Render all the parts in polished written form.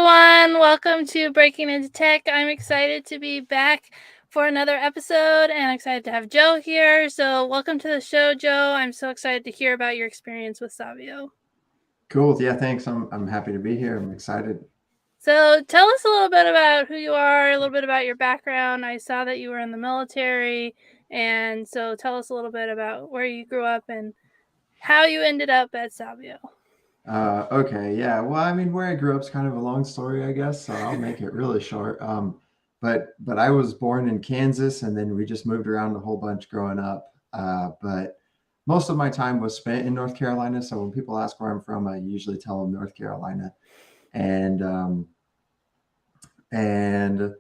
everyone. Welcome to Breaking Into Tech. I'm excited to be back for another episode and excited to have Joe here. So, welcome to the show, Joe. I'm so excited to hear about your experience with Sabio. Cool. Yeah, thanks. I'm happy to be here. I'm excited. So, tell us a little bit about who you are, a little bit about your background. I saw that you were in the military, and so tell us a little bit about where you grew up and how you ended up at Sabio. Okay, yeah. Well, I mean, where I grew up is kind of a long story, I guess, so I'll make it really short. But I was born in Kansas, and then we just moved around a whole bunch growing up. But most of my time was spent in North Carolina. So when people ask where I'm from, I usually tell them North Carolina. And and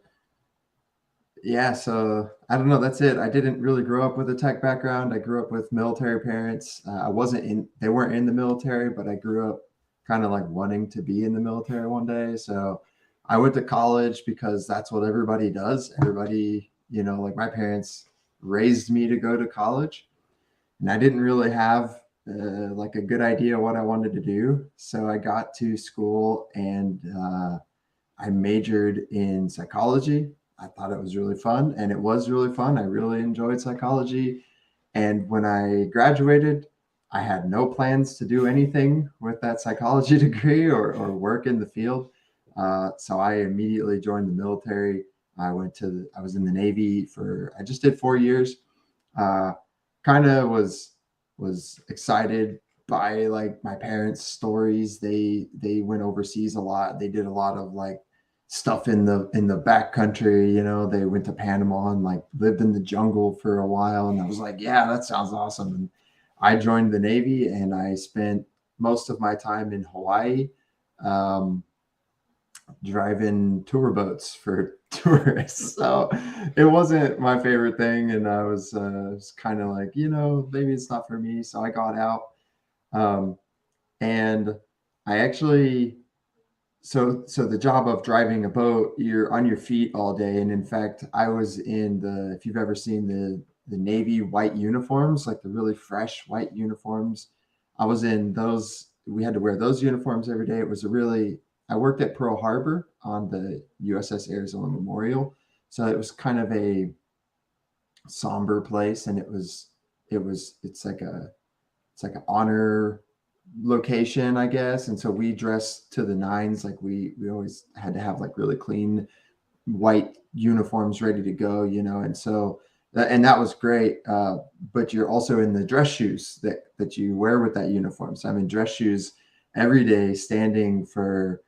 yeah, so I don't know. That's it. I didn't really grow up with a tech background. I grew up with military parents. I wasn't in, they weren't in the military, but I grew up kind of like wanting to be in the military one day. So I went to college because that's what everybody does. Everybody, like my parents raised me to go to college, and I didn't really have like a good idea what I wanted to do. So I got to school and I majored in psychology. I thought it was really fun, and it was really fun. I really enjoyed psychology. And when I graduated, I had no plans to do anything with that psychology degree or work in the field. So I immediately joined the military. I was in the Navy I just did 4 years. Uh, kind of was excited by like my parents' stories. They went overseas a lot. They did a lot of like stuff in the back country. They went to Panama and like lived in the jungle for a while, and I was like, yeah, that sounds awesome. And I joined the Navy, and I spent most of my time in Hawaii, um, driving tour boats for tourists. So it wasn't my favorite thing, and I was kind of like, maybe it's not for me. So I got out, um, and I actually so the job of driving a boat, you're on your feet all day. And in fact, I was in the if you've ever seen the Navy white uniforms, like the really fresh white uniforms, I was in those. We had to wear those uniforms every day. It was a really I worked at Pearl Harbor on the USS Arizona Memorial. So it was kind of a somber place, and it's like an honor location, I guess. And so we dressed to the nines. Like we always had to have like really clean white uniforms ready to go, And so that was great. But you're also in the dress shoes that you wear with that uniform. So I'm in dress shoes every day, standing for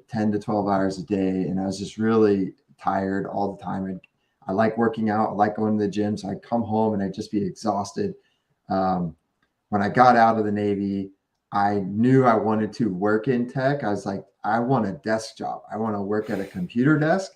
10 to 12 hours a day, and I was just really tired all the time. I like working out. I like going to the gym. So I'd come home and I'd just be exhausted. Um, when I got out of the Navy, I knew I wanted to work in tech. I was like, I want a desk job. I want to work at a computer desk.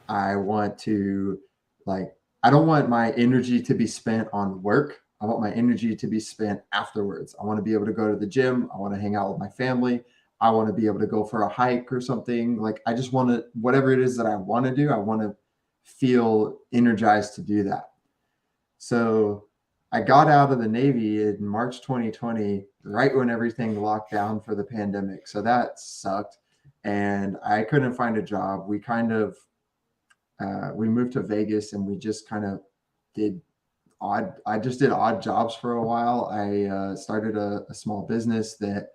I want to, like, I don't want my energy to be spent on work. I want my energy to be spent afterwards. I want to be able to go to the gym. I want to hang out with my family. I want to be able to go for a hike or something. Like, I just want to, whatever it is that I want to do, I want to feel energized to do that. So I got out of the Navy in March 2020, right when everything locked down for the pandemic. So that sucked. And I couldn't find a job. We moved to Vegas, and we just kind of did I just did odd jobs for a while. I started a small business that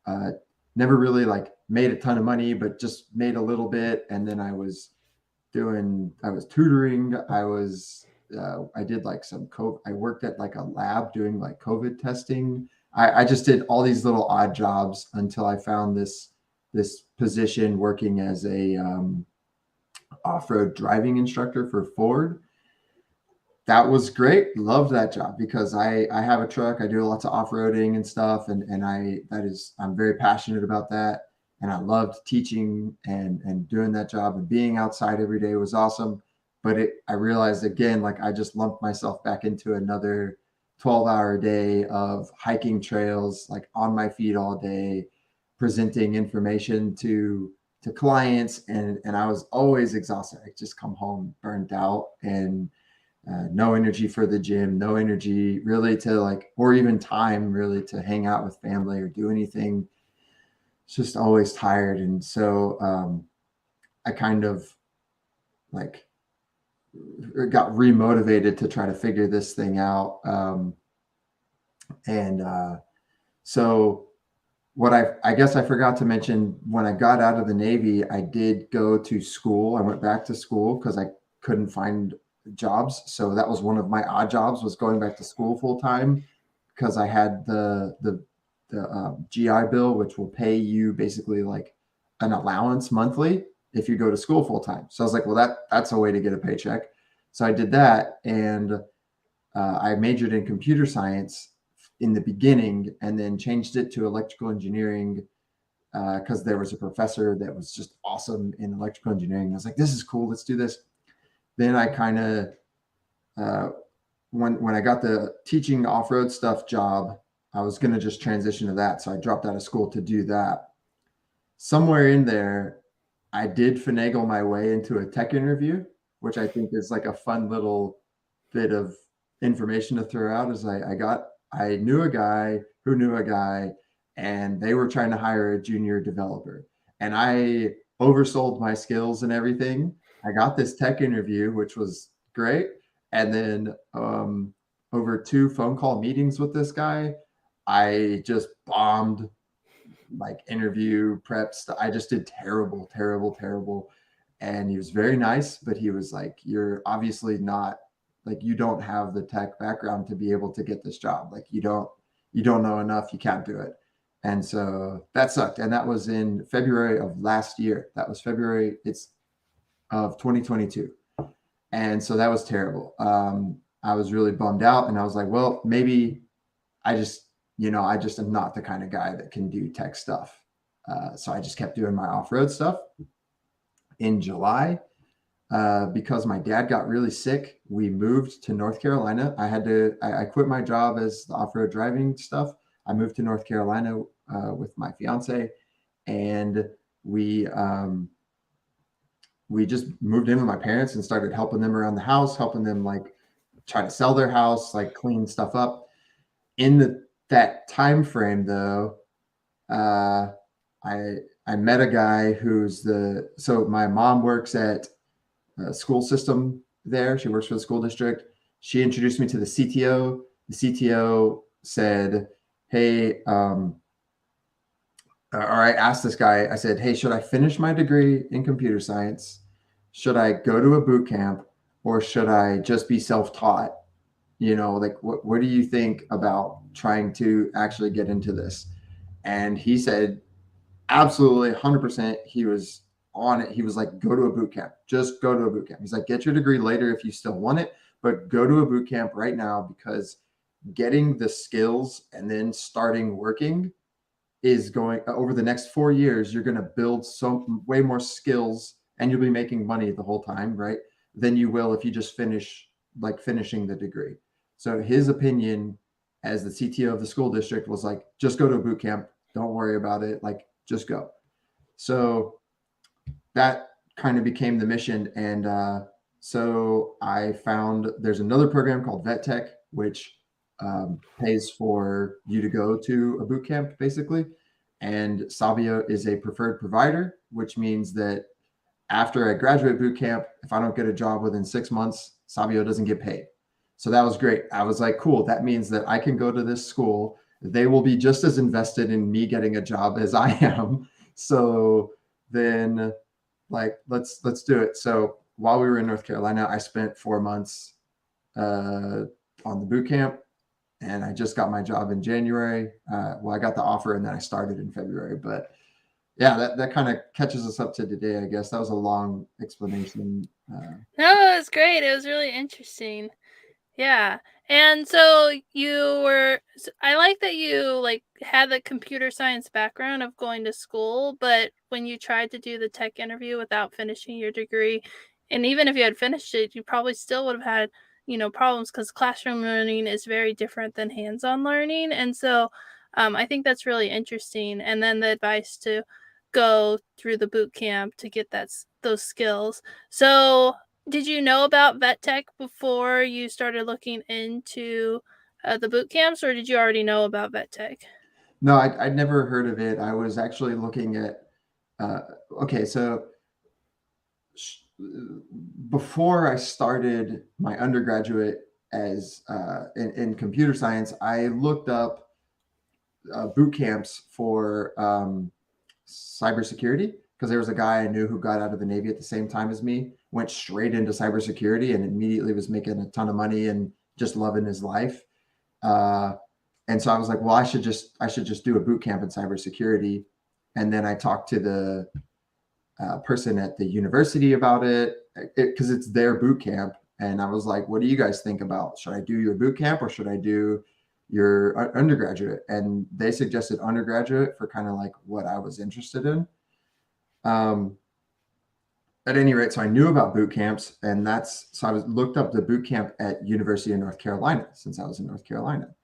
uh, never really like made a ton of money, but just made a little bit. And then I was tutoring. I did like I worked at like a lab doing like COVID testing. I just did all these little odd jobs until I found this position working as a off-road driving instructor for Ford. That was great. Loved that job because I have a truck. I do lots of off-roading and stuff, and I'm very passionate about that. And I loved teaching and doing that job, and being outside every day was awesome. But I realized again, like I just lumped myself back into another 12-hour day of hiking trails, like on my feet all day, presenting information to clients, and I was always exhausted. I just come home burnt out, and no energy for the gym, no energy really to like, or even time really to hang out with family or do anything. just always tired. And so I kind of like got remotivated to try to figure this thing out. And so what I guess I forgot to mention, when I got out of the Navy, I did go to school. I went back to school because I couldn't find jobs. So that was one of my odd jobs, was going back to school full time, because I had the GI Bill, which will pay you basically like an allowance monthly if you go to school full time. So I was like, well, that's a way to get a paycheck. So I did that, and I majored in computer science in the beginning, and then changed it to electrical engineering because there was a professor that was just awesome in electrical engineering. I was like, this is cool, let's do this. Then I kind of uh, when I got the teaching off road stuff job, I was going to just transition to that, so I dropped out of school to do that. Somewhere in there, I did finagle my way into a tech interview, which I think is like a fun little bit of information to throw out. Is I knew a guy who knew a guy, and they were trying to hire a junior developer, and I oversold my skills and everything. I got this tech interview, which was great, and then over 2 phone call meetings with this guy, I just bombed like interview preps. I just did terrible, terrible, terrible. And he was very nice, but he was like, "You're obviously not like, you don't have the tech background to be able to get this job. Like you don't know enough. You can't do it." And so that sucked. And that was in February of last year. That was February. It's of 2022. And so that was terrible. I was really bummed out, and I was like, well, maybe I just, I just am not the kind of guy that can do tech stuff. So I just kept doing my off road stuff. In July, because my dad got really sick, we moved to North Carolina. I quit my job as the off road driving stuff. I moved to North Carolina with my fiance, and we, um, we just moved in with my parents and started helping them around the house, helping them like try to sell their house, like clean stuff up. In that time frame, though, uh, I met a guy who's so my mom works at a school system there. She works for the school district. She introduced me to the CTO. The CTO said, "Hey," or I asked this guy. I said, "Hey, should I finish my degree in computer science? Should I go to a boot camp, or should I just be self-taught? Like what do you think about trying to actually get into this?" And he said, absolutely 100%. He was on it. He was like, go to a boot camp. Just go to a boot camp. He's like, get your degree later if you still want it, but go to a boot camp right now, because getting the skills and then starting working is going over the next 4 years. You're going to build some way more skills, and you'll be making money the whole time, right? Than you will if you just finishing the degree. So his opinion as the CTO of the school district was like, just go to a boot camp. Don't worry about it. Like, just go. So that kind of became the mission. And so I found there's another program called Vet Tech, which pays for you to go to a boot camp, basically. And Sabio is a preferred provider, which means that after I graduate boot camp, if I don't get a job within 6 months, Sabio doesn't get paid. So that was great. I was like, cool. That means that I can go to this school. They will be just as invested in me getting a job as I am. So then, like, let's do it. So while we were in North Carolina, I spent 4 months on the boot camp, and I just got my job in January. Well, I got the offer, and then I started in February. But yeah, that kind of catches us up to today, I guess. That was a long explanation. No, it was great. It was really interesting. Yeah. And so I like that you like had the computer science background of going to school, but when you tried to do the tech interview without finishing your degree, and even if you had finished it, you probably still would have had, problems, because classroom learning is very different than hands-on learning. And so I think that's really interesting. And then the advice to go through the boot camp to get those skills. So did you know about vet tech before you started looking into the boot camps, or did you already know about vet tech? No, I'd never heard of it. I was actually looking at, uh, okay, so before I started my undergraduate as in computer science, I looked up boot camps for cybersecurity because there was a guy I knew who got out of the Navy at the same time as me, went straight into cybersecurity, and immediately was making a ton of money and just loving his life. Uh, and so I was like, well, I should just do a boot camp in cybersecurity. And then I talked to the person at the university about it because it's their boot camp. And I was like, what do you guys think about? Should I do your boot camp or should I do your undergraduate? And they suggested undergraduate for kind of like what I was interested in. Um, at any rate, so I knew about boot camps, and that's so I was looked up the boot camp at University of North Carolina since I was in North Carolina,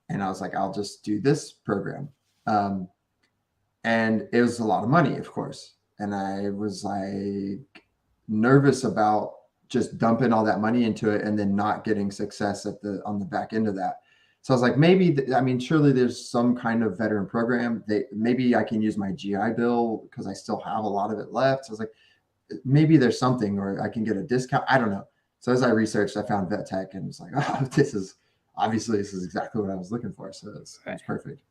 and I was like, I'll just do this program. Um, and it was a lot of money, of course, and I was like nervous about just dumping all that money into it and then not getting success at the on the back end of that. So I was like, maybe I mean, surely there's some kind of veteran program. They maybe I can use my GI Bill because I still have a lot of it left. So I was like, maybe there's something, or I can get a discount. I don't know. So as I researched, I found vet tech and was like, oh, this is exactly what I was looking for. So it Right. was perfect.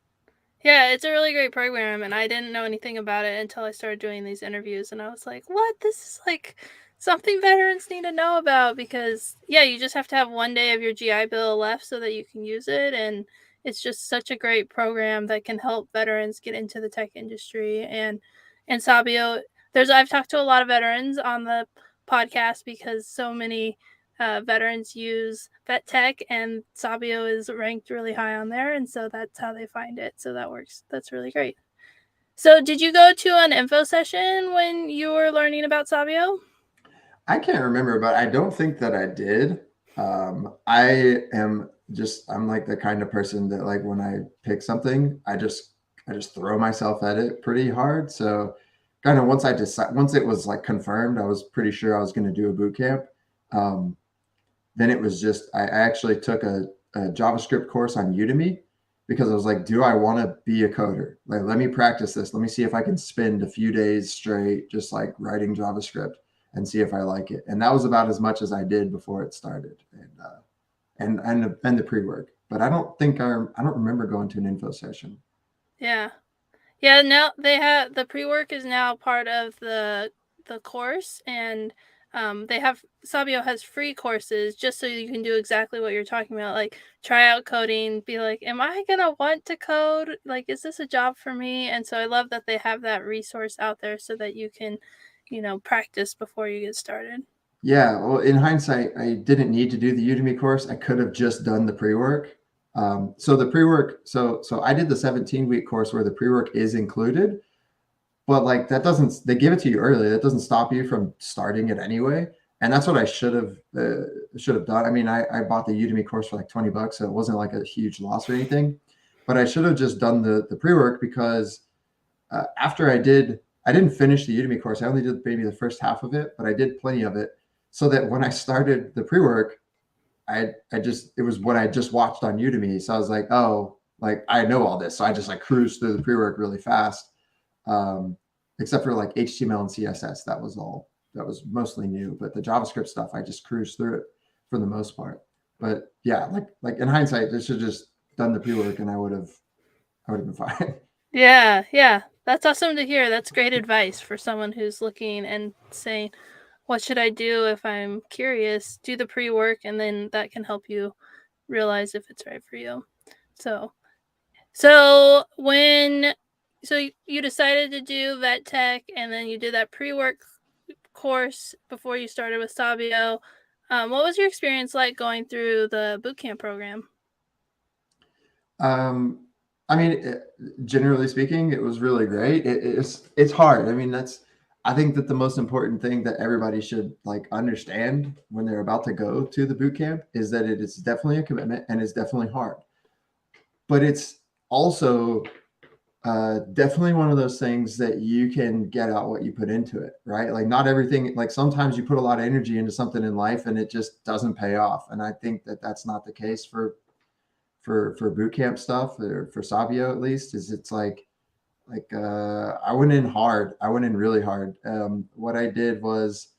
Yeah, it's a really great program, and I didn't know anything about it until I started doing these interviews, and I was like, "What? This is like something veterans need to know about." Because yeah, you just have to have 1 day of your GI Bill left so that you can use it, and it's just such a great program that can help veterans get into the tech industry. And Sabio, there's I've talked to a lot of veterans on the podcast because so many veterans use vet tech, and Sabio is ranked really high on there, and so that's how they find it. So that works. That's really great. So, did you go to an info session when you were learning about Sabio? I can't remember, but I don't think that I did. I am I'm like the kind of person that like when I pick something, I just throw myself at it pretty hard. So kind of once it was like confirmed, I was pretty sure I was going to do a boot camp. Um, then it was just I actually took a JavaScript course on Udemy because I was like, do I want to be a coder? Like, let me practice this. Let me see if I can spend a few days straight just like writing JavaScript and see if I like it. And that was about as much as I did before it started, and the pre work. But I don't remember going to an info session. Yeah. Yeah, now they have the pre-work is now part of the course, and they have Sabio has free courses just so you can do exactly what you're talking about, like try out coding, be like, am I gonna want to code? Like, is this a job for me? And so I love that they have that resource out there so that you can, practice before you get started. Yeah, well, in hindsight, I didn't need to do the Udemy course. I could have just done the pre-work. So the pre-work, so I did the 17-week course where the pre-work is included, but like that doesn't they give it to you early. That doesn't stop you from starting it anyway. And that's what I should have done. I mean, I bought the Udemy course for like $20, so it wasn't like a huge loss or anything. But I should have just done the pre-work because after I didn't finish the Udemy course. I only did maybe the first half of it, but I did plenty of it so that when I started the pre-work, I just it was what I just watched on Udemy. So I was like, oh, like I know all this. So I just like cruised through the pre-work really fast. Um, except for like HTML and CSS. That was all. That was mostly new. But the JavaScript stuff, I just cruised through it for the most part. But yeah, like in hindsight, I should have just done the pre-work and I would have been fine. Yeah, yeah. That's awesome to hear. That's great advice for someone who's looking and saying, what should I do if I'm curious? Do the pre work, and then that can help you realize if it's right for you. So, so when so you decided to do vet tech, and then you did that pre work course before you started with Sabio. What was your experience like going through the bootcamp program? Um, I mean, generally speaking, it was really great. It's hard. I mean, I think that the most important thing that everybody should like understand when they're about to go to the boot camp is that it is definitely a commitment and it's definitely hard. But it's also definitely one of those things that you can get out what you put into it, right? Like not everything. Like sometimes you put a lot of energy into something in life and it just doesn't pay off. And I think that that's not the case for boot camp stuff, or for Sabio at least, is it's I went in hard. I went in really hard. What I did was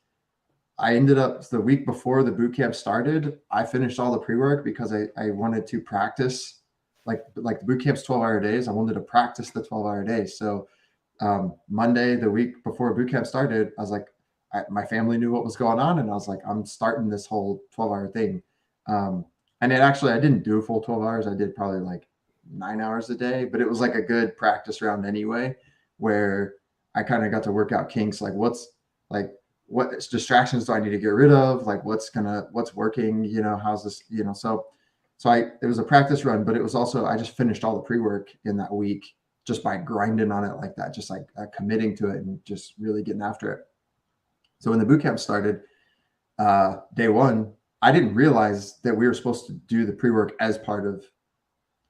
I ended up the week before the boot camp started, I finished all the pre-work because I wanted to practice, like the boot camp's 12-hour days. I wanted to practice the 12-hour days. So Monday, the week before boot camp started, I was like, my family knew what was going on, and I was like, I'm starting this whole 12-hour thing. Um, and it actually, I didn't do a full 12 hours. I did probably like 9 hours a day, but it was like a good practice round anyway, where I kind of got to work out kinks, like what distractions do I need to get rid of? Like what's working? How's this? It was a practice run, but it was also I just finished all the pre work in that week just by grinding on it like that, just like committing to it and just really getting after it. So when the boot camp started, day one, I didn't realize that we were supposed to do the pre work as part of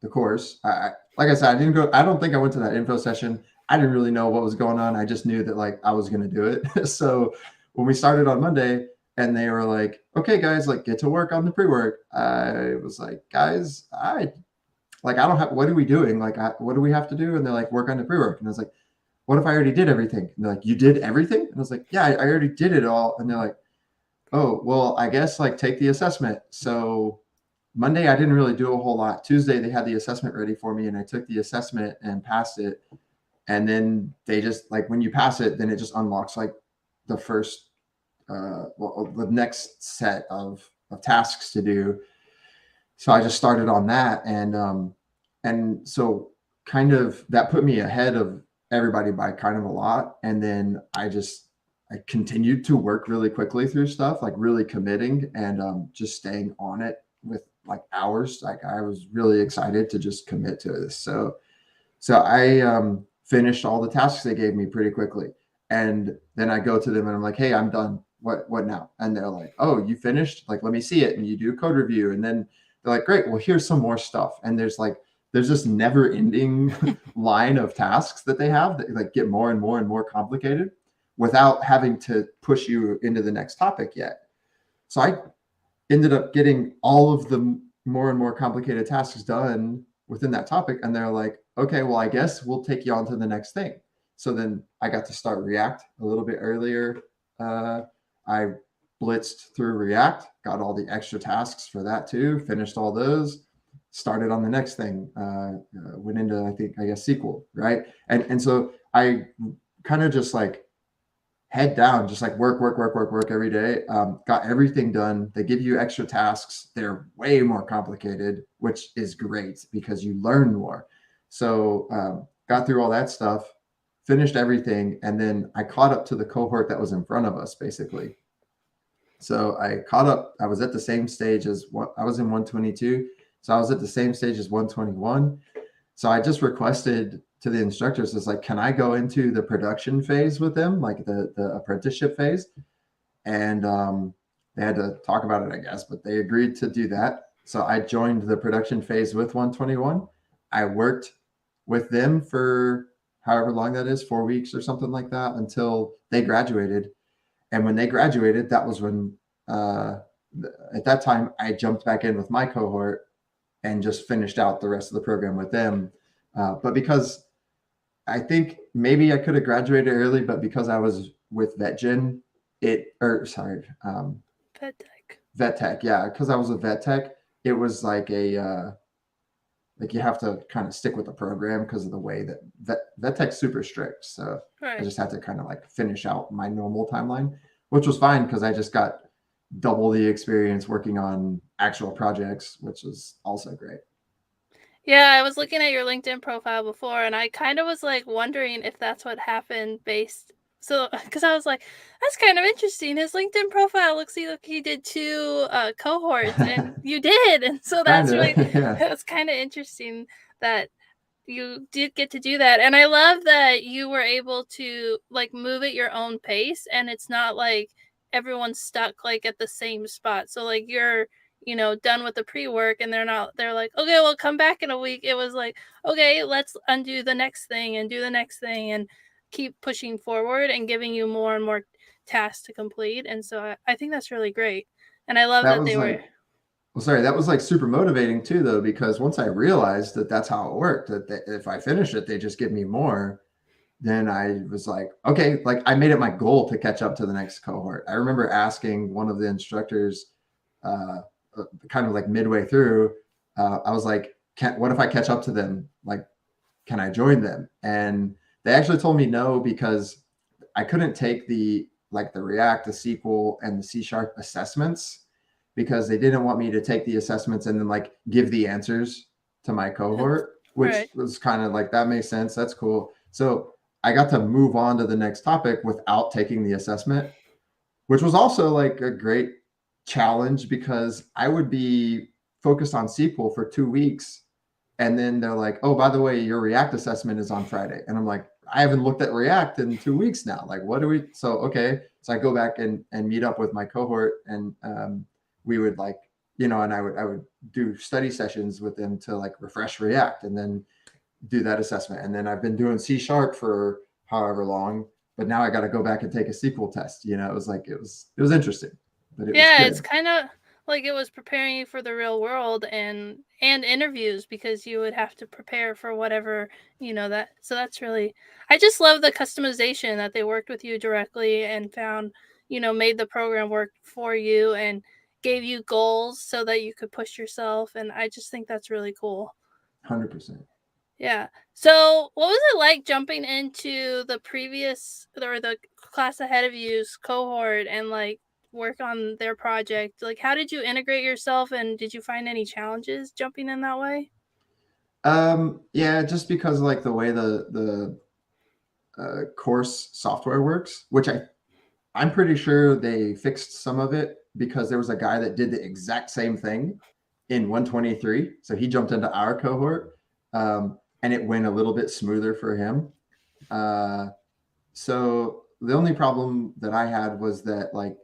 the course. Like I said, I didn't go. I don't think I went to that info session. I didn't really know what was going on. I just knew that like I was going to do it. So when we started on Monday, and they were like, "Okay, guys, like get to work on the pre-work," I was like, "Guys, I don't have. What are we doing? What do we have to do?" And they're like, "Work on the pre-work." And I was like, "What if I already did everything?" And they're like, "You did everything?" And I was like, "Yeah, I already did it all." And they're like, "Oh, well, I guess like take the assessment." So Monday, I didn't really do a whole lot. Tuesday, they had the assessment ready for me, and I took the assessment and passed it. And then they just like when you pass it, then it just unlocks like the first, the next set of tasks to do. So I just started on that, and so kind of that put me ahead of everybody by kind of a lot. And then I continued to work really quickly through stuff, like really committing and just staying on it with like hours. Like I was really excited to just commit to this. So I finished all the tasks they gave me pretty quickly, and then I go to them and I'm like, "Hey, I'm done. What now?" And they're like, "Oh, you finished? Like, let me see it." And you do code review, and then they're like, "Great. Well, here's some more stuff." And there's this never ending line of tasks that they have that like get more and more and more complicated without having to push you into the next topic yet. So I ended up getting all of the more and more complicated tasks done within that topic. And they're like, "Okay, well, I guess we'll take you on to the next thing." So then I got to start React a little bit earlier. I blitzed through React, got all the extra tasks for that too, finished all those, started on the next thing, went into, I guess, SQL, right? And so I kind of just like head down, just like work every day. Got everything done. They give you extra tasks. They're way more complicated, which is great because you learn more. So got through all that stuff, finished everything, and then I caught up to the cohort that was in front of us, basically. So I caught up. I was at the same stage as what I was in 122. So I was at the same stage as 121. So I just requested to the instructors, is like, can I go into the production phase with them, like the apprenticeship phase? And they had to talk about it, I guess, but they agreed to do that. So I joined the production phase with 121. I worked with them for however long that is, 4 weeks or something like that, until they graduated. And when they graduated, that was when, uh, at that time, I jumped back in with my cohort and just finished out the rest of the program with them. But because I think maybe I could have graduated early, but because I was with VetGen, Pet tech. Vet Tech, yeah, because I was a Vet Tech, it was like you have to kind of stick with the program because of the way that Vet Tech's super strict. So I Right. just had to kind of like finish out my normal timeline, which was fine because I just got double the experience working on actual projects, which was also great. Yeah, I was looking at your LinkedIn profile before, and I kind of was like wondering if that's what happened based. So, because I was like, that's kind of interesting. His LinkedIn profile looks like he did two cohorts, and you did, and so Kind that's of, really yeah. that's kind of interesting that you did get to do that. And I love that you were able to like move at your own pace, and it's not like everyone's stuck like at the same spot. So like you're done with the pre-work, and they're like, okay, well, come back in a week. It was like, okay, let's undo the next thing and do the next thing and keep pushing forward and giving you more and more tasks to complete. And so I think that's really great. And I love That that was they were like Well, sorry, that was like super motivating too, though, because once I realized that that's how it worked, that if I finish it, they just give me more. Then I was like, okay, like I made it my goal to catch up to the next cohort. I remember asking one of the instructors, uh, kind of like midway through, I was like, what if I catch up to them? Like, can I join them? And they actually told me no because I couldn't take the React, the SQL, and the C Sharp assessments because they didn't want me to take the assessments and then like give the answers to my That's cohort, right. which was kind of like that makes sense. That's cool. So I got to move on to the next topic without taking the assessment, which was also like a great challenge because I would be focused on SQL for 2 weeks. And then they're like, oh, by the way, your React assessment is on Friday. And I'm like, I haven't looked at React in 2 weeks now. Like, what do we? So, okay. So I go back and meet up with my cohort and we would like, and I would do study sessions with them to like refresh React and then do that assessment. And then I've been doing C Sharp for however long, but now I got to go back and take a SQL test. It was like it was interesting, but it was Yeah, it's good. kind of like it was preparing you for the real world and interviews because you would have to prepare for whatever, that. So that's really, I just love the customization that they worked with you directly and found, made the program work for you and gave you goals so that you could push yourself, and I just think that's really cool. 100%. Yeah. So, what was it like jumping into the previous or the class ahead of you's cohort and like work on their project? Like, how did you integrate yourself, and did you find any challenges jumping in that way? Yeah, just because like the way the course software works, which I'm pretty sure they fixed some of it because there was a guy that did the exact same thing in 123. So he jumped into our cohort, and it went a little bit smoother for him. Uh, so the only problem that I had was that like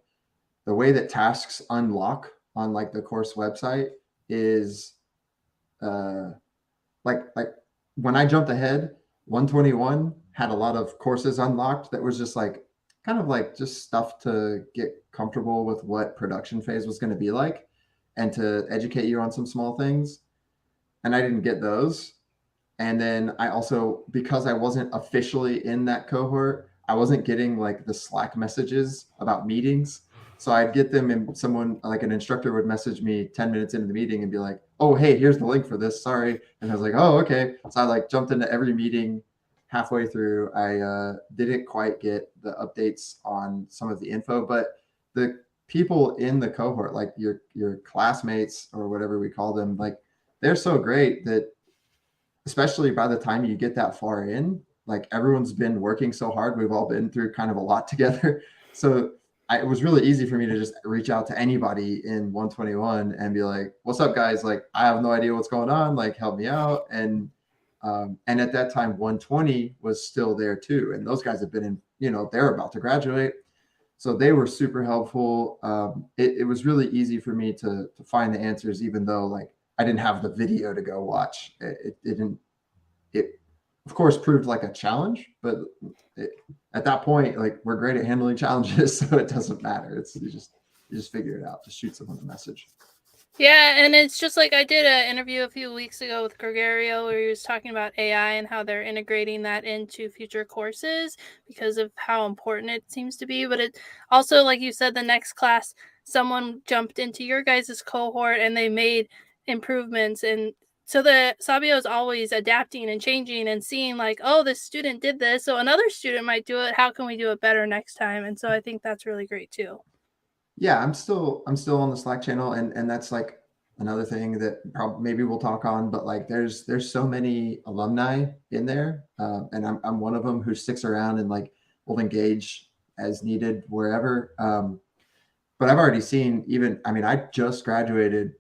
the way that tasks unlock on like the course website is uh, like when I jumped ahead, 121 had a lot of courses unlocked that was just like kind of like just stuff to get comfortable with what production phase was going to be like and to educate you on some small things. And I didn't get those. And then I also, because I wasn't officially in that cohort, I wasn't getting like the Slack messages about meetings. So I'd get them and someone like an instructor would message me 10 minutes into the meeting and be like, oh, hey, here's the link for this. Sorry. And I was like, oh, okay. So I like jumped into every meeting halfway through. I didn't quite get the updates on some of the info, but the people in the cohort, like your classmates or whatever we call them, like they're so great that especially by the time you get that far in, like everyone's been working so hard. We've all been through kind of a lot together. So it was really easy for me to just reach out to anybody in 121 and be like, what's up, guys? Like, I have no idea what's going on. Like, help me out. And at that time, 120 was still there too. And those guys have been in, they're about to graduate. So they were super helpful. It was really easy for me to find the answers, even though like I didn't have the video to go watch. It didn't. It of course proved like a challenge, but it, at that point, like we're great at handling challenges, so it doesn't matter. It's you just figure it out. Just shoot someone a message. Yeah, and it's just like I did an interview a few weeks ago with Gregorio where he was talking about AI and how they're integrating that into future courses because of how important it seems to be. But it also, like you said, the next class, someone jumped into your guys' cohort and they made improvements. And so the Sabio is always adapting and changing and seeing like, oh, this student did this, so another student might do it. How can we do it better next time? And so I think that's really great too. Yeah, I'm still on the Slack channel, and that's like another thing that probably maybe we'll talk on. But like, there's so many alumni in there, and I'm one of them who sticks around and like will engage as needed wherever. But I've already seen even. I mean, I just graduated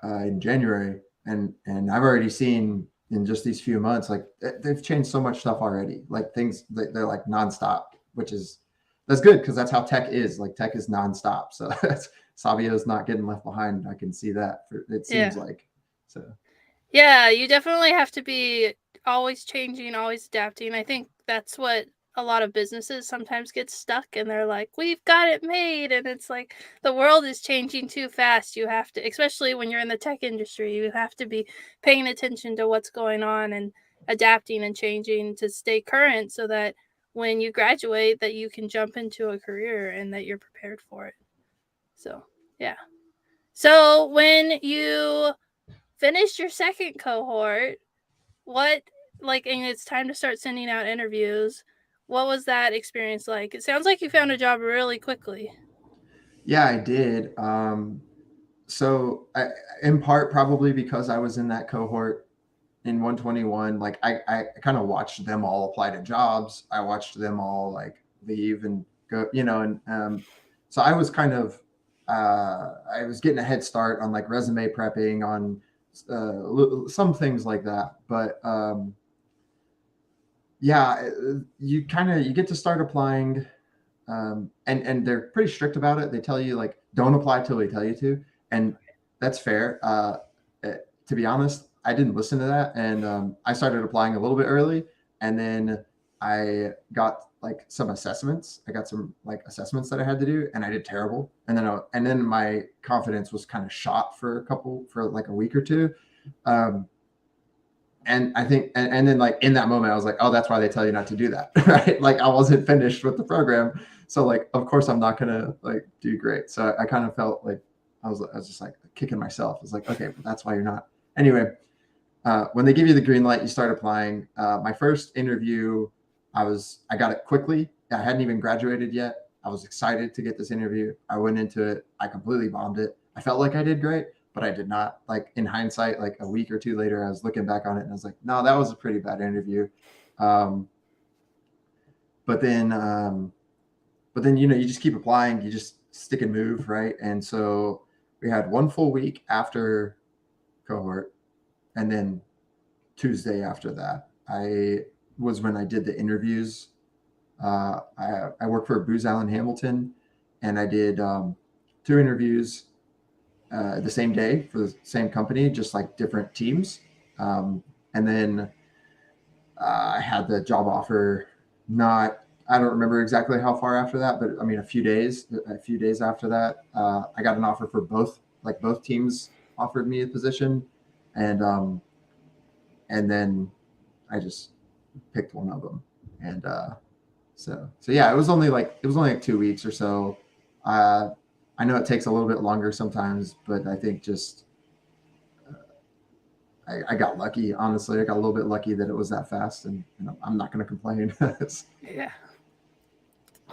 in January, and I've already seen in just these few months like they've changed so much stuff already. Like things they're like nonstop, which is that's good because that's how tech is. Like tech is nonstop. So that's Sabio's not getting left behind. I can see that. It seems Yeah. like so. Yeah, you definitely have to be always changing, always adapting. I think that's what a lot of businesses sometimes get stuck and they're like, we've got it made. And it's like the world is changing too fast. You have to, especially when you're in the tech industry, you have to be paying attention to what's going on and adapting and changing to stay current so that when you graduate that you can jump into a career and that you're prepared for it. So, yeah. So, when you finished your second cohort, what, like, and it's time to start sending out interviews, what was that experience like? It sounds like you found a job really quickly. Yeah, I did. So in part probably because I was in that cohort in 121, like I kind of watched them all apply to jobs. I watched them all like leave and go, and so I was kind of I was getting a head start on like resume prepping on some things like that. But yeah, you get to start applying, and they're pretty strict about it. They tell you like don't apply till they tell you to, and that's fair. To be honest, I didn't listen to that, and I started applying a little bit early, and then I got like some assessments. I got some like assessments that I had to do, and I did terrible. And then my confidence was kind of shot for like a week or two. Um, and I think, and then like in that moment, I was like, oh, that's why they tell you not to do that, right? Like I wasn't finished with the program, so like of course I'm not gonna like do great. So I kind of felt like I was just like kicking myself. It's like, okay, but that's why you're not. Anyway, when they give you the green light, you start applying. My first interview, I got it quickly. I hadn't even graduated yet. I was excited to get this interview. I went into it. I completely bombed it. I felt like I did great, but I did not. Like in hindsight, like a week or two later, I was looking back on it and I was like, no, that was a pretty bad interview. Um, but then, um, but then you just keep applying. You just stick and move, right? And so we had one full week after cohort, and then Tuesday after that, I was when I did the interviews. I work for Booz Allen Hamilton, and I did two interviews the same day for the same company, just like different teams. And then I had the job offer. Not, I don't remember exactly how far after that, but I mean a few days after that, I got an offer for both. Like both teams offered me a position, and and then I just picked one of them, and so yeah, it was only like 2 weeks or so. Uh, I know it takes a little bit longer sometimes, but I think just I got lucky. Honestly, I got a little bit lucky that it was that fast, and I'm not going to complain. Yeah.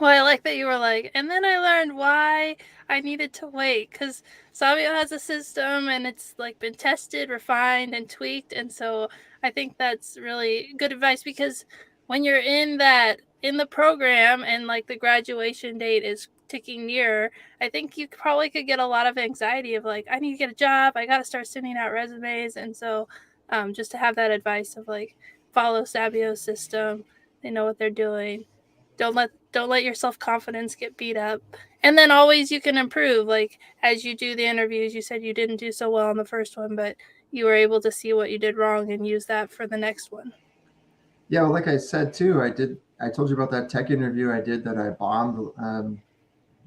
Well, I like that you were like, and then I learned why I needed to wait because Sabio has a system and it's like been tested, refined, and tweaked. And so I think that's really good advice because when you're in the program and like the graduation date is ticking near, I think you probably could get a lot of anxiety of like, I need to get a job, I got to start sending out resumes. And so just to have that advice of like, follow Sabio's system, they know what they're doing. Don't let your self-confidence get beat up. And then always you can improve. Like as you do the interviews, you said you didn't do so well on the first one, but you were able to see what you did wrong and use that for the next one. Yeah, well, like I said too, I did. I told you about that tech interview I did that I bombed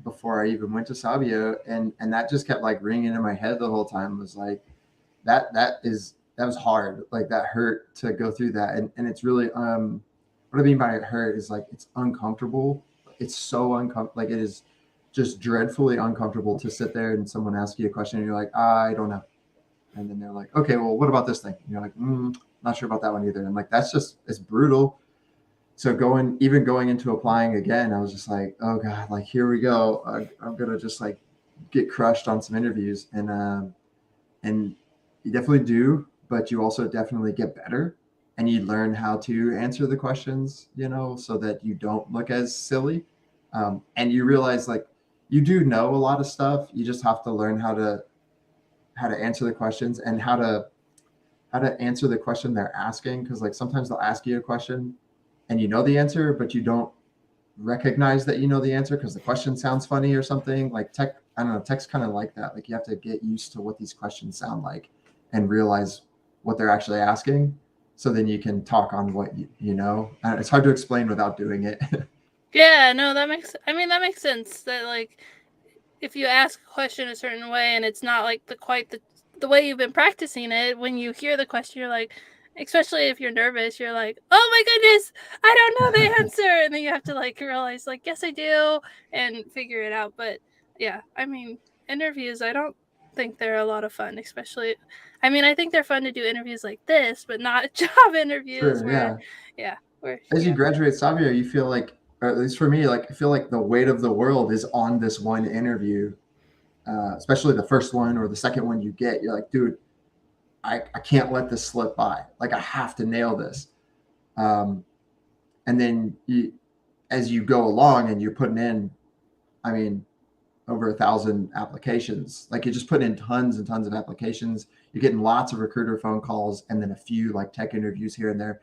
before I even went to Sabio, and that just kept like ringing in my head the whole time. It was like that was hard. Like that hurt to go through that, and it's really what I mean by it hurt is like it's uncomfortable. It's so uncomfortable. Like it is just dreadfully uncomfortable to sit there and someone asks you a question and you're like, I don't know, and then they're like, okay, well, what about this thing? And you're like, not sure about that one either. And like that's just it's brutal. So going into applying again, I was just like, oh god, like here we go. I'm gonna just like get crushed on some interviews, and you definitely do, but you also definitely get better, and you learn how to answer the questions, so that you don't look as silly, and you realize like you do know a lot of stuff. You just have to learn how to answer the questions and how to answer the question they're asking, because like sometimes they'll ask you a question and you know the answer, but you don't recognize that you know the answer because the question sounds funny or something. Like tech, I don't know, tech's kind of like that. Like you have to get used to what these questions sound like and realize what they're actually asking. so then you can talk on what you know. It's hard to explain without doing it. Yeah, no, that makes. I mean, that makes sense. That like, if you ask a question a certain way and it's not like the way you've been practicing it, when you hear the question, you're like, especially if you're nervous, you're like, oh my goodness, I don't know the answer, and then you have to like realize like, yes, I do, and figure it out. But yeah, I mean, interviews, I don't think they're a lot of fun, especially. I mean, I think they're fun to do interviews like this, but not job interviews Sure, where, yeah. yeah, where As you you have to. graduate Sabio, you feel like, or at least for me, like I feel like the weight of the world is on this one interview, especially the first one or the second one you get. You're like, dude, I can't let this slip by. Like I have to nail this. Um, and then as you go along and you're putting in, I mean, over 1,000 applications. Like you're just putting in tons and tons of applications. You're getting lots of recruiter phone calls and then a few like tech interviews here and there.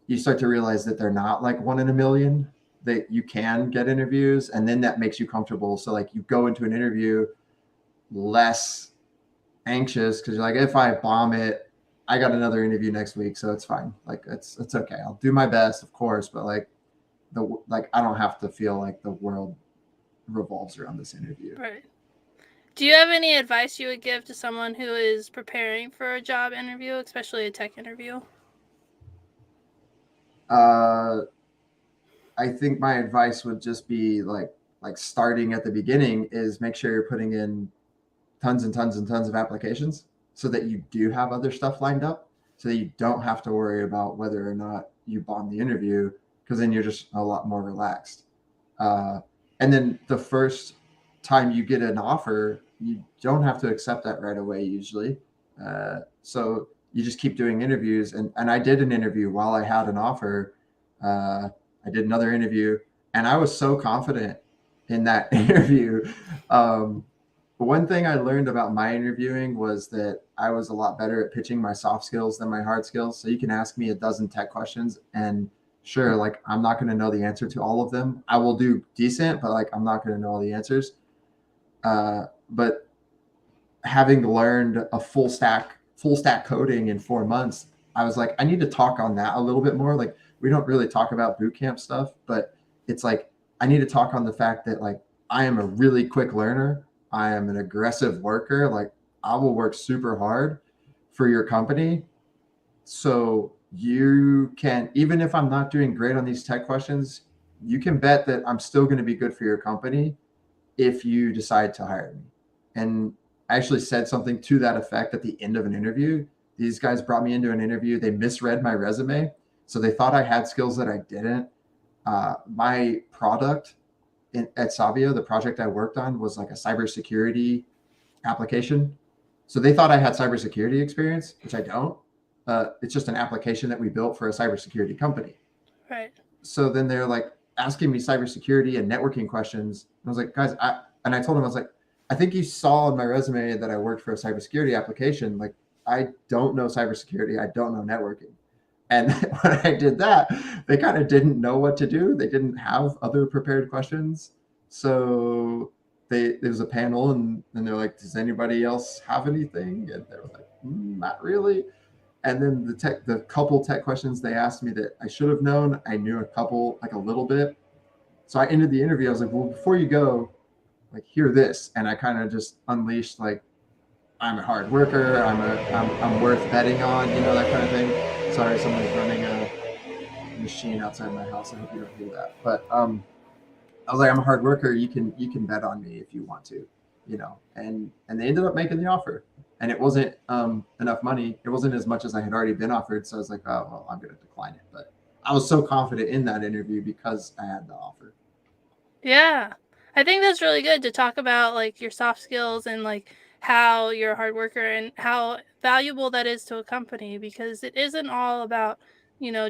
You start to realize that they're not like one in a million. That you can get interviews, and then that makes you comfortable. So like you go into an interview less anxious because you're like, if I bomb it, I got another interview next week, so it's fine. Like it's okay. I'll do my best, of course, but like I don't have to feel like the world revolves around this interview. Right. Do you have any advice you would give to someone who is preparing for a job interview, especially a tech interview? Uh, I think my advice would just be like starting at the beginning is make sure you're putting in tons and tons and tons of applications so that you do have other stuff lined up so that you don't have to worry about whether or not you bomb the interview because then you're just a lot more relaxed. Uh, and then the first time you get an offer, you don't have to accept that right away usually. So you just keep doing interviews. And I did an interview while I had an offer. Uh, I did another interview and I was so confident in that interview. Um, one thing I learned about my interviewing was that I was a lot better at pitching my soft skills than my hard skills. So you can ask me a dozen tech questions and sure, like I'm not going to know the answer to all of them. I will do decent, but like I'm not going to know all the answers. But having learned a full stack coding in 4 months, I was like, I need to talk on that a little bit more. Like we don't really talk about bootcamp stuff, but it's like I need to talk on the fact that like I am a really quick learner. I am an aggressive worker. Like I will work super hard for your company. So you can, even if I'm not doing great on these tech questions, you can bet that I'm still going to be good for your company if you decide to hire me. And I actually said something to that effect at the end of an interview. These guys brought me into an interview. They misread my resume. So they thought I had skills that I didn't. My product at Sabio, the project I worked on was like a cybersecurity application. So they thought I had cybersecurity experience, which I don't. It's just an application that we built for a cybersecurity company. Right. So then they're like asking me cybersecurity and networking questions. And I was like, guys, and I told them, I was like, I think you saw on my resume that I worked for a cybersecurity application. Like, I don't know cybersecurity. I don't know networking. And when I did that, they kind of didn't know what to do. They didn't have other prepared questions. So there was a panel and they're like, does anybody else have anything? And they were like, not really. And then the couple tech questions they asked me that I should have known, I knew a couple, like a little bit. So I ended the interview. I was like, well, before you go, like hear this, and I kind of just unleashed like, I'm a hard worker. I'm worth betting on, that kind of thing. Sorry, someone's running a machine outside my house. I hope you don't hear that. But I was like, I'm a hard worker. You can bet on me if you want to, and they ended up making the offer, and it wasn't enough money. It wasn't as much as I had already been offered. So I was like, oh well, I'm going to decline it. But I was so confident in that interview because I had the offer. Yeah. I think that's really good to talk about like your soft skills and like how you're a hard worker and how valuable that is to a company because it isn't all about,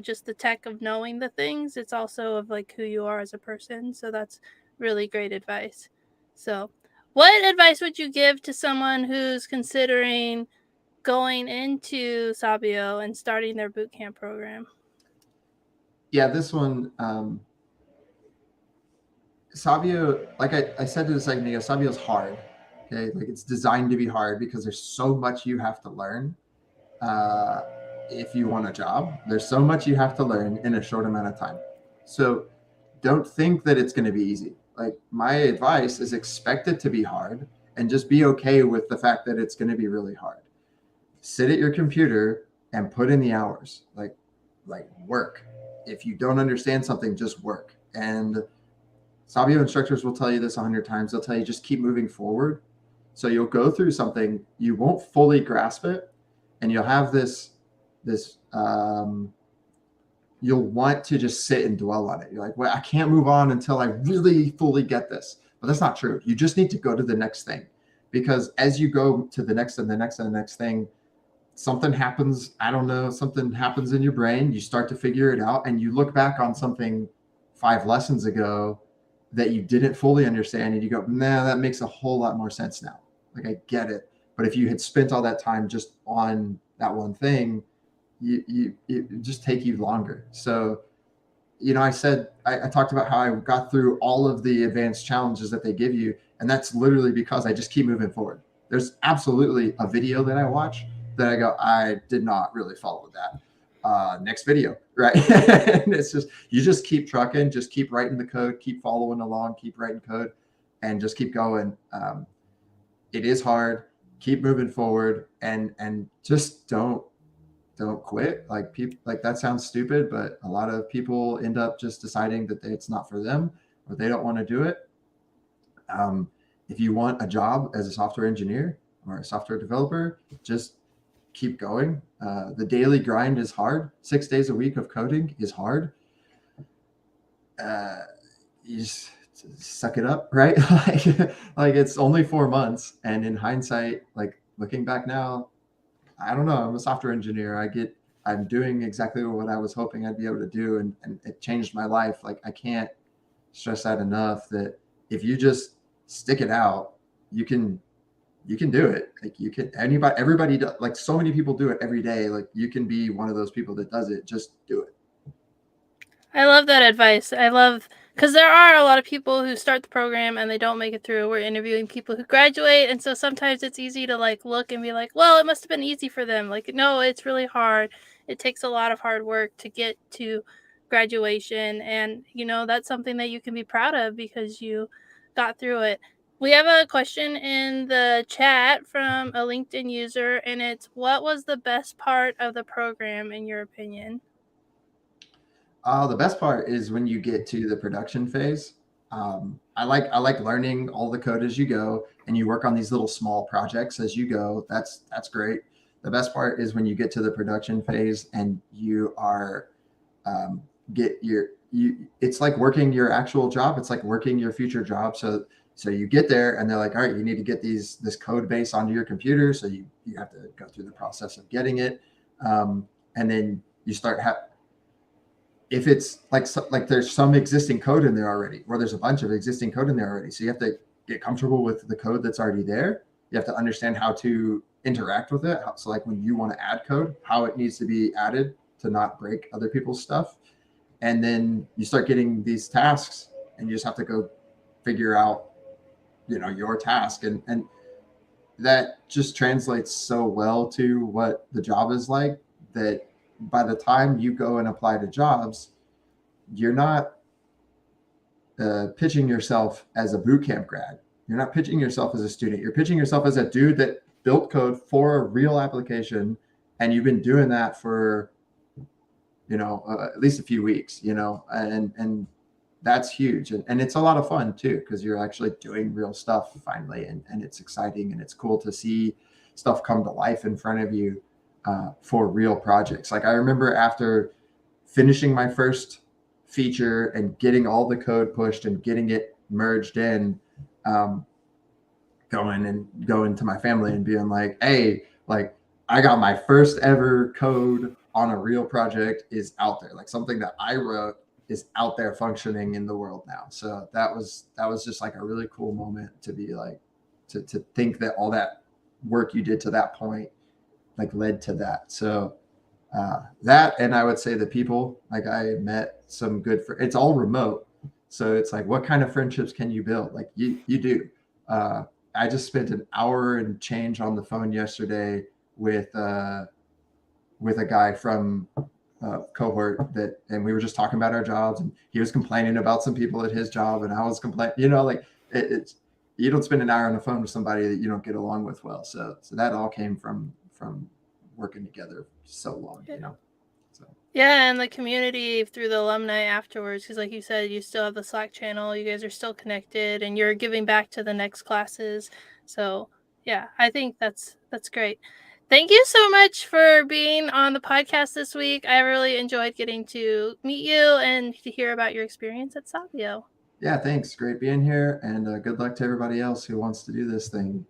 just the tech of knowing the things. It's also of like who you are as a person. So that's really great advice. So, what advice would you give to someone who's considering going into Sabio and starting their bootcamp program? Yeah, this one, Sabio, like I said to the second ago, Sabio's hard. Okay, like it's designed to be hard because there's so much you have to learn. Uh, if you want a job, there's so much you have to learn in a short amount of time. So don't think that it's going to be easy. Like, my advice is expect it to be hard and just be okay with the fact that it's going to be really hard. Sit at your computer and put in the hours. Like work. If you don't understand something, just work. And Sabio instructors will tell you this 100 times. They'll tell you just keep moving forward. So you'll go through something, you won't fully grasp it, and you'll have this you'll want to just sit and dwell on it. You're like, well, I can't move on until I really fully get this. But that's not true. You just need to go to the next thing, because as you go to the next and the next and the next thing, something happens. I don't know, something happens in your brain. You start to figure it out, and you look back on something 5 lessons ago that you didn't fully understand, and you go, nah, that makes a whole lot more sense now. Like, I get it. But if you had spent all that time just on that one thing, it just take you longer. So, I said, I talked about how I got through all of the advanced challenges that they give you, and that's literally because I just keep moving forward. There's absolutely a video that I watch that I go, I did not really follow that. Next video, right? And it's just, you just keep trucking, just keep writing the code, keep following along, keep writing code, and just keep going. It is hard. Keep moving forward, and just don't quit. Like, people, like, that sounds stupid, but a lot of people end up just deciding that it's not for them, or they don't want to do it. Um, if you want a job as a software engineer or a software developer, just keep going. The daily grind is hard. 6 days a week of coding is hard. You just suck it up, right? like it's only 4 months, and in hindsight, like, looking back now, I don't know. I'm a software engineer. I'm doing exactly what I was hoping I'd be able to do, and it changed my life. Like, I can't stress that enough, that if you just stick it out, you can do it. Like, everybody does, like, so many people do it every day. Like, you can be one of those people that does it. Just do it. I love that advice. I love, because there are a lot of people who start the program and they don't make it through. We're interviewing people who graduate, and so sometimes it's easy to like look and be like, well, it must have been easy for them. Like, no, it's really hard. It takes a lot of hard work to get to graduation, and that's something that you can be proud of because you got through it. We have a question in the chat from a LinkedIn user, and it's, what was the best part of the program in your opinion? The best part is when you get to the production phase. I like learning all the code as you go, and you work on these little small projects as you go. That's great. The best part is when you get to the production phase and you are get your you. It's like working your actual job. It's like working your future job. So you get there, and they're like, all right, you need to get this code base onto your computer. So you have to go through the process of getting it, and then you start if it's like there's some existing code in there already, or there's a bunch of existing code in there already. So you have to get comfortable with the code that's already there. You have to understand how to interact with it. So, like, when you want to add code, how it needs to be added to not break other people's stuff. And then you start getting these tasks, and you just have to go figure out, your task. And that just translates so well to what the job is like, that by the time you go and apply to jobs, you're not pitching yourself as a bootcamp grad. You're not pitching yourself as a student. You're pitching yourself as a dude that built code for a real application, and you've been doing that for at least a few weeks. And that's huge, and it's a lot of fun too, because you're actually doing real stuff finally, and it's exciting, and it's cool to see stuff come to life in front of you for real projects. Like, I remember after finishing my first feature and getting all the code pushed and getting it merged in, um, going to my family and being like, hey, like, I got my first ever code on a real project is out there. Like, something that I wrote is out there functioning in the world now. So that was just like a really cool moment to be like, to think that all that work you did to that point like led to that. So that, and I would say the people, like, I met some good it's all remote. So it's like, what kind of friendships can you build? Like, you do. I just spent an hour and change on the phone yesterday with with a guy from cohort and we were just talking about our jobs, and he was complaining about some people at his job, and I was complaining. Like it's you don't spend an hour on the phone with somebody that you don't get along with well. So that all came from working together so long. So Yeah, and the community through the alumni afterwards, because like you said, you still have the Slack channel, you guys are still connected, and you're giving back to the next classes. So yeah, I think that's great. Thank you so much for being on the podcast this week. I really enjoyed getting to meet you and to hear about your experience at Sabio. yeah, thanks. Great being here, and good luck to everybody else who wants to do this thing.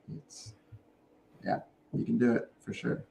Yeah, you can do it for sure.